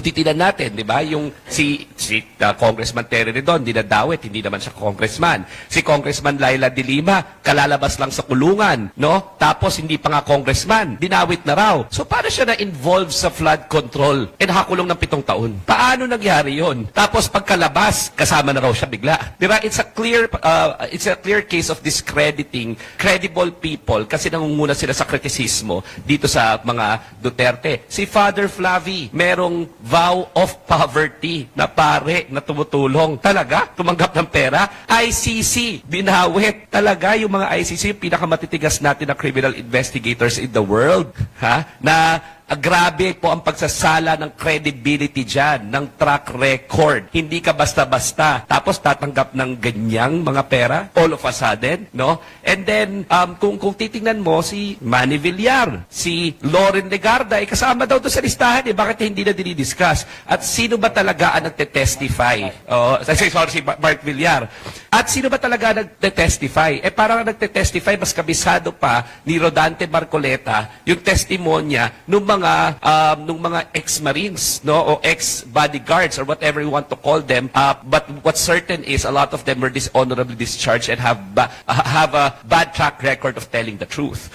Kung titinan natin, di ba, yung si Congressman Terry Redon, dinadawit, hindi naman siya congressman. Si Congressman Laila de Lima, kalalabas lang sa kulungan, no? Tapos hindi pa nga congressman, dinawit na raw. So paano siya na-involve sa flood control? E nakakulong ng 7 taon. Paano nangyari yon? Tapos pagkalabas, kasama na raw siya bigla. Di ba? It's a clear case of discrediting credible people kasi nangunguna sila sa kritisismo dito sa mga Duterte. Si Father Flavi, merong vow of poverty na pare na tumutulong. Talaga? Tumanggap ng pera? ICC, binawit. Talaga yung mga ICC, yung pinakamatitigas natin na criminal investigators in the world. Ha? Na grabe po ang pagsasala ng credibility dyan, ng track record. Hindi ka basta-basta. Tapos tatanggap ng ganyang mga pera all of a sudden, no? And then, kung titingnan mo, si Manny Villar, si Loren Legarda, kasama daw doon sa listahan, bakit hindi na dinidiscuss? At sino ba talaga ang nagte-testify? Sorry, si Mark Villar. At sino ba talaga nagte-testify? Parang nagte-testify, mas kabisado pa ni Rodante Marcoleta, yung testimonya nung mga ex-Marines, no, o ex-bodyguards or whatever you want to call them. But what's certain is a lot of them were dishonorably discharged and have a bad track record of telling the truth.